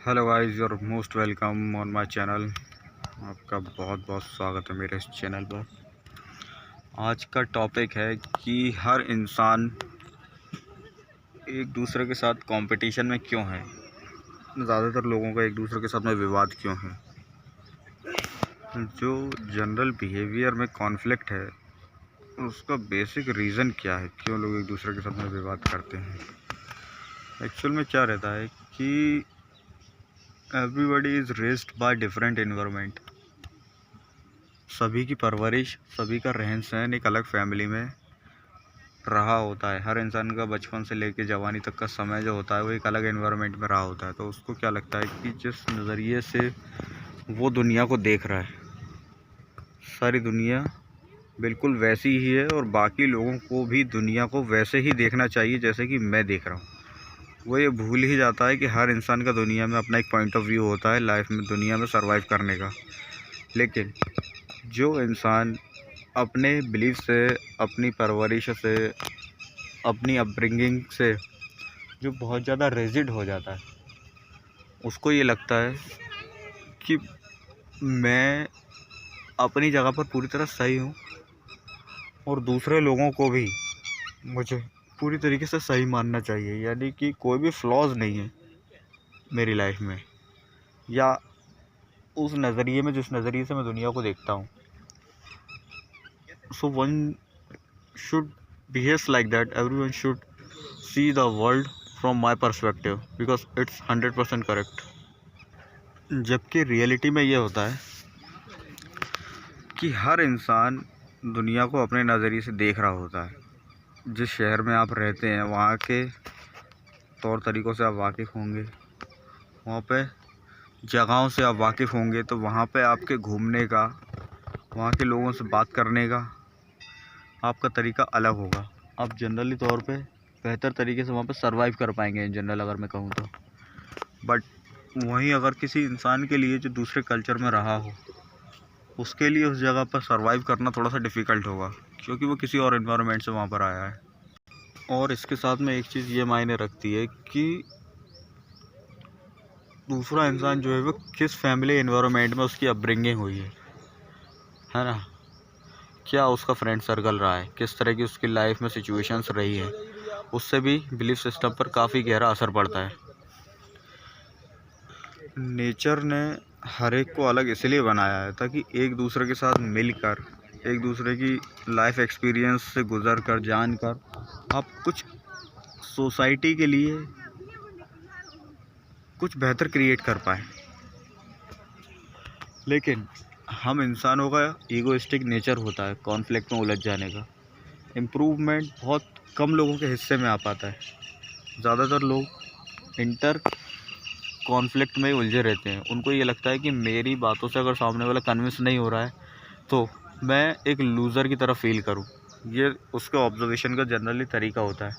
Hello guys, your most welcome on my channel. आपका बहुत बहुत स्वागत है मेरे इस चैनल पर। आज का टॉपिक है कि हर इंसान एक दूसरे के साथ कंपटीशन में क्यों है। ज़्यादातर लोगों का एक दूसरे के साथ में विवाद क्यों है। जो जनरल बिहेवियर में कॉन्फ्लिक्ट है उसका बेसिक रीज़न क्या है, क्यों लोग एक दूसरे के साथ में विवाद करते हैं। एक्चुअल में क्या रहता है कि everybody is raised by different environment. सभी की परवरिश, सभी का रहन सहन एक अलग फैमिली में रहा होता है। हर इंसान का बचपन से लेकर जवानी तक का समय जो होता है वो एक अलग एनवायरनमेंट में रहा होता है। तो उसको क्या लगता है कि जिस नज़रिए से वो दुनिया को देख रहा है, सारी दुनिया बिल्कुल वैसी ही है और बाकी लोगों को भी दुनिया को वैसे ही देखना चाहिए जैसे कि मैं देख रहा हूँ। वो ये भूल ही जाता है कि हर इंसान का दुनिया में अपना एक पॉइंट ऑफ व्यू होता है लाइफ में, दुनिया में सर्वाइव करने का। लेकिन जो इंसान अपने बिलीफ से, अपनी परवरिश से, अपनी अपब्रिंगिंग से जो बहुत ज़्यादा रिजिड हो जाता है, उसको ये लगता है कि मैं अपनी जगह पर पूरी तरह सही हूँ और दूसरे लोगों को भी मुझे पूरी तरीके से सही मानना चाहिए, यानी कि कोई भी फ्लॉज नहीं है मेरी लाइफ में, या उस नज़रिए में जिस नज़रिए से मैं दुनिया को देखता हूँ। So one should behave like that. Everyone should see the world from my perspective because it's 100% correct. जबकि रियलिटी में ये होता है कि हर इंसान दुनिया को अपने नज़रिए से देख रहा होता है। जिस शहर में आप रहते हैं वहाँ के तौर तरीक़ों से आप वाकिफ़ होंगे, वहाँ पे जगहों से आप वाकिफ़ होंगे, तो वहाँ पे आपके घूमने का, वहाँ के लोगों से बात करने का आपका तरीका अलग होगा। आप जनरली तौर पे बेहतर तरीके से वहाँ पे सर्वाइव कर पाएंगे इन जनरल, अगर मैं कहूँ तो। बट वहीं अगर किसी इंसान के लिए जो दूसरे कल्चर में रहा हो, उसके लिए उस जगह पर सर्वाइव करना थोड़ा सा डिफ़िकल्ट होगा, क्योंकि वो किसी और एनवायरनमेंट से वहाँ पर आया है। और इसके साथ में एक चीज़ ये मायने रखती है कि दूसरा इंसान जो है वो किस फैमिली एनवायरनमेंट में उसकी अपब्रिंगिंग हुई है ना। क्या उसका फ्रेंड सर्कल रहा है, किस तरह की उसकी लाइफ में सिचुएशंस रही है, उससे भी बिलीफ सिस्टम पर काफ़ी गहरा असर पड़ता है। नेचर ने हर एक को अलग इसलिए बनाया है ताकि एक दूसरे के साथ मिलकर, एक दूसरे की लाइफ एक्सपीरियंस से गुजर कर, जान कर आप कुछ सोसाइटी के लिए कुछ बेहतर क्रिएट कर पाए। लेकिन हम इंसानों का ईगोइस्टिक नेचर होता है कॉन्फ्लिक्ट में उलझ जाने का। इम्प्रूवमेंट बहुत कम लोगों के हिस्से में आ पाता है। ज़्यादातर लोग इंटर कॉन्फ्लिक्ट में ही उलझे रहते हैं। उनको ये लगता है कि मेरी बातों से अगर सामने वाला कन्विंस नहीं हो रहा है तो मैं एक लूज़र की तरह फील करूं। ये उसके ऑब्जर्वेशन का जनरली तरीका होता है।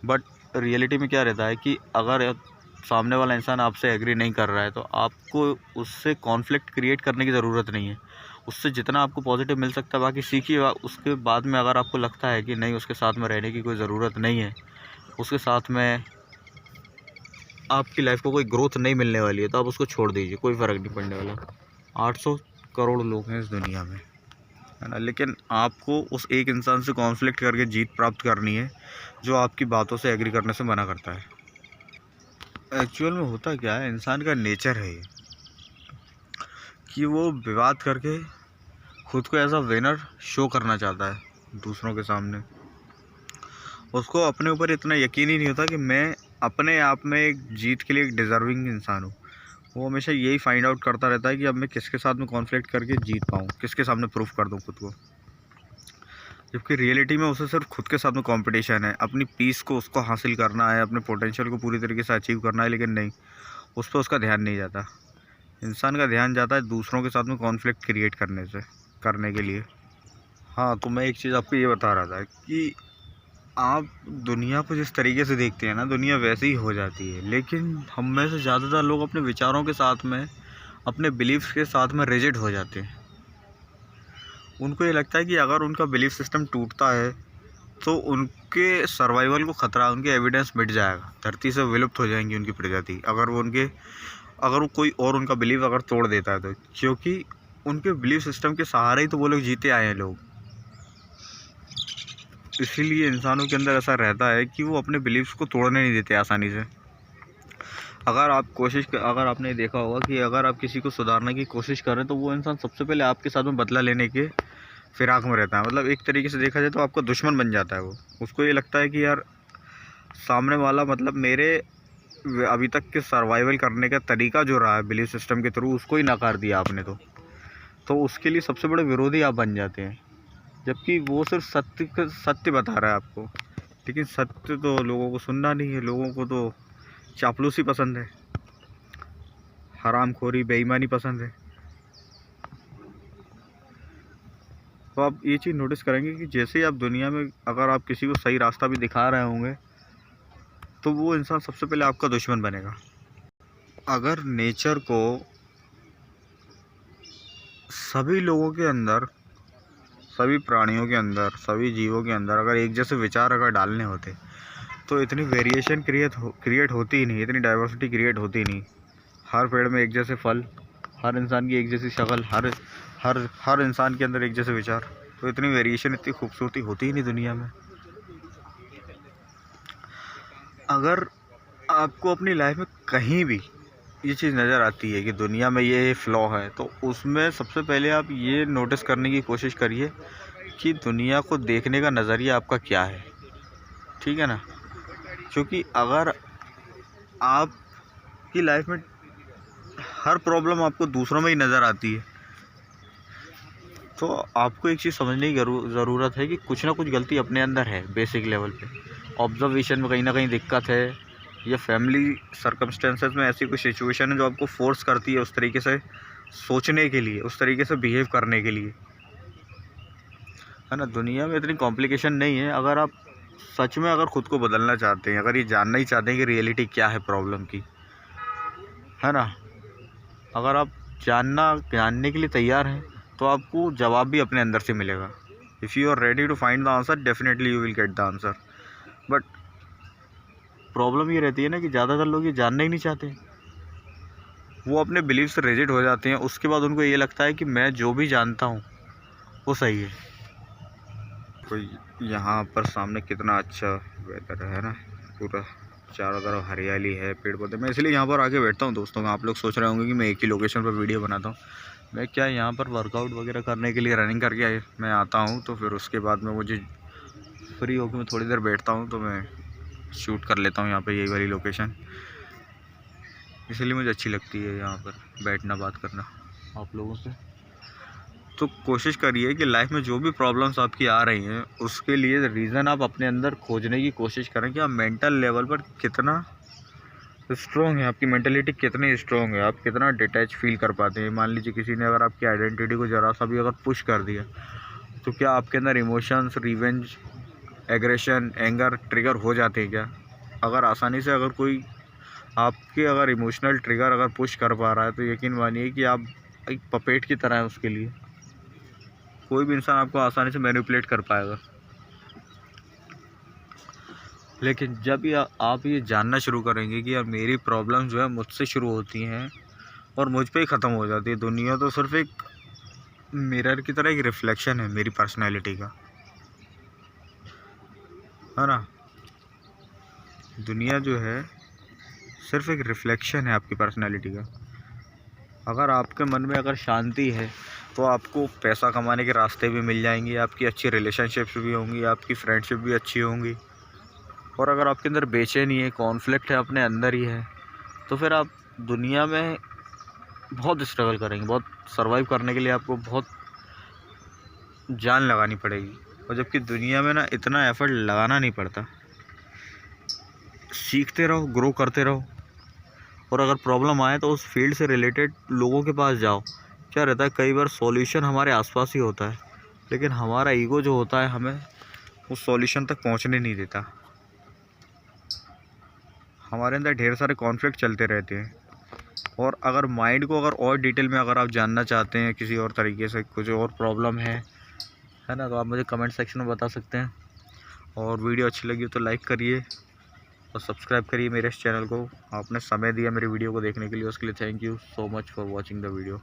बट रियलिटी में क्या रहता है कि अगर सामने वाला इंसान आपसे एग्री नहीं कर रहा है तो आपको उससे कॉन्फ्लिक्ट क्रिएट करने की ज़रूरत नहीं है। उससे जितना आपको पॉजिटिव मिल सकता है बाकी सीखिए। उसके बाद में अगर आपको लगता है कि नहीं, उसके साथ में रहने की कोई ज़रूरत नहीं है, उसके साथ में आपकी लाइफ को कोई ग्रोथ नहीं मिलने वाली है, तो आप उसको छोड़ दीजिए, कोई फ़र्क नहीं पड़ने वाला। 800 करोड़ लोग हैं इस दुनिया में, है ना। लेकिन आपको उस एक इंसान से कॉन्फ्लिक्ट करके जीत प्राप्त करनी है जो आपकी बातों से एग्री करने से मना करता है। एक्चुअल में होता क्या है, इंसान का नेचर है ये कि वो विवाद करके खुद को एज अ विनर शो करना चाहता है दूसरों के सामने। उसको अपने ऊपर इतना यकीन ही नहीं होता कि मैं अपने आप में एक जीत के लिए एक डिज़र्विंग इंसान हूँ। वो हमेशा यही फाइंड आउट करता रहता है कि अब मैं किसके साथ में कॉन्फ्लिक्ट करके जीत पाऊँ, किसके सामने प्रूफ कर दूँ खुद को। जबकि रियलिटी में उसे सिर्फ खुद के साथ में कंपटीशन है, अपनी पीस को उसको हासिल करना है, अपने पोटेंशियल को पूरी तरीके से अचीव करना है। लेकिन नहीं, उस पर उसका ध्यान नहीं जाता। इंसान का ध्यान जाता है दूसरों के साथ में कॉन्फ्लिक्ट क्रिएट करने के लिए। हाँ, तो मैं एक चीज़ आपको ये बता रहा था कि आप दुनिया को जिस तरीके से देखते हैं ना, दुनिया वैसे ही हो जाती है। लेकिन हम में से ज़्यादातर लोग अपने विचारों के साथ में, अपने बिलीफ्स के साथ में रिजिड हो जाते हैं। उनको ये लगता है कि अगर उनका बिलीफ सिस्टम टूटता है तो उनके सर्वाइवल को ख़तरा, उनके एविडेंस मिट जाएगा, धरती से विलुप्त हो जाएंगी उनकी प्रजाति। अगर वो उनके अगर वो कोई और उनका बिलीव अगर तोड़ देता है तो, क्योंकि उनके बिलीव सिस्टम के सहारे ही तो वो लोग जीते आए हैं लोग। इसीलिए इंसानों के अंदर ऐसा रहता है कि वो अपने बिलीव्स को तोड़ने नहीं देते आसानी से। अगर आपने देखा होगा कि अगर आप किसी को सुधारने की कोशिश करें तो वो इंसान सबसे पहले आपके साथ में बदला लेने के फिराक में रहता है। मतलब एक तरीके से देखा जाए तो आपका दुश्मन बन जाता है वो। उसको ये लगता है कि यार सामने वाला मतलब मेरे अभी तक के सर्वाइवल करने का तरीका जो रहा है बिलीफ सिस्टम के थ्रू, उसको ही नकार दिया आपने तो उसके लिए सबसे बड़े विरोधी आप बन जाते हैं। जबकि वो सिर्फ सत्य बता रहा है आपको, लेकिन सत्य तो लोगों को सुनना नहीं है। लोगों को तो चापलूसी पसंद है, हरामखोरी बेईमानी पसंद है। तो आप ये चीज़ नोटिस करेंगे कि जैसे ही आप दुनिया में अगर आप किसी को सही रास्ता भी दिखा रहे होंगे तो वो इंसान सबसे पहले आपका दुश्मन बनेगा। अगर नेचर को सभी लोगों के अंदर, सभी प्राणियों के अंदर, सभी जीवों के अंदर अगर एक जैसे विचार अगर डालने होते तो इतनी वेरिएशन क्रिएट होती ही नहीं, इतनी डाइवर्सिटी क्रिएट होती ही नहीं। हर पेड़ में एक जैसे फल, हर इंसान की एक जैसी शक्ल, हर इंसान के अंदर एक जैसे विचार, तो इतनी वेरिएशन, इतनी खूबसूरती होती ही नहीं दुनिया में। अगर आपको अपनी लाइफ में कहीं भी ये चीज़ नज़र आती है कि दुनिया में ये फ्लॉ है, तो उसमें सबसे पहले आप ये नोटिस करने की कोशिश करिए कि दुनिया को देखने का नज़रिया आपका क्या है। ठीक है ना? क्योंकि अगर आपकी लाइफ में हर प्रॉब्लम आपको दूसरों में ही नज़र आती है तो आपको एक चीज़ समझने की ज़रूरत है कि कुछ ना कुछ गलती अपने अंदर है। बेसिक लेवल पे ऑब्जर्वेशन में कहीं ना कहीं दिक्कत है, या फैमिली सर्कमस्टेंसेस में ऐसी कोई सिचुएशन है जो आपको फोर्स करती है उस तरीके से सोचने के लिए, उस तरीके से बिहेव करने के लिए, है ना। दुनिया में इतनी कॉम्प्लिकेशन नहीं है। अगर आप सच में अगर ख़ुद को बदलना चाहते हैं, अगर ये जानना ही चाहते हैं कि रियलिटी क्या है प्रॉब्लम की, है ना, अगर आप जानने के लिए तैयार हैं तो आपको जवाब भी अपने अंदर से मिलेगा। If you are ready to find the answer, definitely you will get the answer. But problem ये रहती है ना कि ज़्यादातर लोग ये जानना ही नहीं चाहते। वो अपने बिलीफ से रिजिड हो जाते हैं। उसके बाद उनको ये लगता है कि मैं जो भी जानता हूँ वो सही है। कोई यहाँ पर सामने कितना अच्छा वेदर है ना, पूरा चारों तरफ हरियाली है, पेड़ पौधे। मैं इसलिए यहाँ पर आके बैठता हूँ दोस्तों। आप लोग सोच रहे होंगे कि मैं एक ही लोकेशन पर वीडियो बनाता हूँ। मैं क्या यहाँ पर वर्कआउट वगैरह करने के लिए रनिंग करके मैं आता हूँ, तो फिर उसके बाद में मुझे फ्री होकर मैं थोड़ी देर बैठता हूँ तो मैं शूट कर लेता हूँ यहाँ पे यही वाली लोकेशन। इसलिए मुझे अच्छी लगती है यहाँ पर बैठना, बात करना आप लोगों से। तो कोशिश करिए कि लाइफ में जो भी प्रॉब्लम्स आपकी आ रही हैं उसके लिए रीज़न आप अपने अंदर खोजने की कोशिश करें कि आप मेंटल लेवल पर कितना स्ट्रॉन्ग है, आपकी मेंटलिटी कितनी स्ट्रॉन्ग है, आप कितना डिटैच फील कर पाते हैं। मान लीजिए किसी ने अगर आपकी आइडेंटिटी को ज़रा सा भी अगर पुश कर दिया तो क्या आपके अंदर emotions, revenge, aggression, anger trigger हो जाते हैं क्या? अगर आसानी से अगर कोई आपके अगर इमोशनल ट्रिगर अगर पुश कर पा रहा है तो यकीन मानिए कि आप एक पपेट की तरह है उसके लिए। कोई भी इंसान आपको आसानी से मैनिपुलेट कर पाएगा। लेकिन जब आप ये जानना शुरू करेंगे कि यार मेरी प्रॉब्लम जो है मुझसे शुरू होती हैं और मुझ पे ही ख़त्म हो जाती है। दुनिया तो सिर्फ एक मिरर की तरह एक रिफ्लेक्शन है मेरी पर्सनैलिटी का, है ना। दुनिया जो है सिर्फ एक रिफ्लेक्शन है आपकी पर्सनैलिटी का। अगर आपके मन में अगर शांति है तो आपको पैसा कमाने के रास्ते भी मिल जाएंगे, आपकी अच्छी रिलेशनशिप्स भी होंगी, आपकी फ्रेंडशिप भी अच्छी होंगी। और अगर आपके अंदर बेचैनी है, कॉन्फ्लिक्ट है, अपने अंदर ही है, तो फिर आप दुनिया में बहुत स्ट्रगल करेंगे। बहुत सर्वाइव करने के लिए आपको बहुत जान लगानी पड़ेगी। और जबकि दुनिया में ना इतना एफर्ट लगाना नहीं पड़ता। सीखते रहो, ग्रो करते रहो, और अगर प्रॉब्लम आए तो उस फील्ड से रिलेटेड लोगों के पास जाओ। क्या रहता है, कई बार सॉल्यूशन हमारे आसपास ही होता है, लेकिन हमारा ईगो जो होता है हमें उस सॉल्यूशन तक पहुंचने नहीं देता। हमारे अंदर ढेर सारे कॉन्फ्लिक्ट चलते रहते हैं। और अगर माइंड को अगर और डिटेल में अगर आप जानना चाहते हैं किसी और तरीके से, कुछ और प्रॉब्लम है ना, तो आप मुझे कमेंट सेक्शन में बता सकते हैं। और वीडियो अच्छी लगी तो लाइक करिए, और सब्सक्राइब करिए मेरे इस चैनल को। आपने समय दिया मेरी वीडियो को देखने के लिए, उसके लिए thank you so much for watching the video.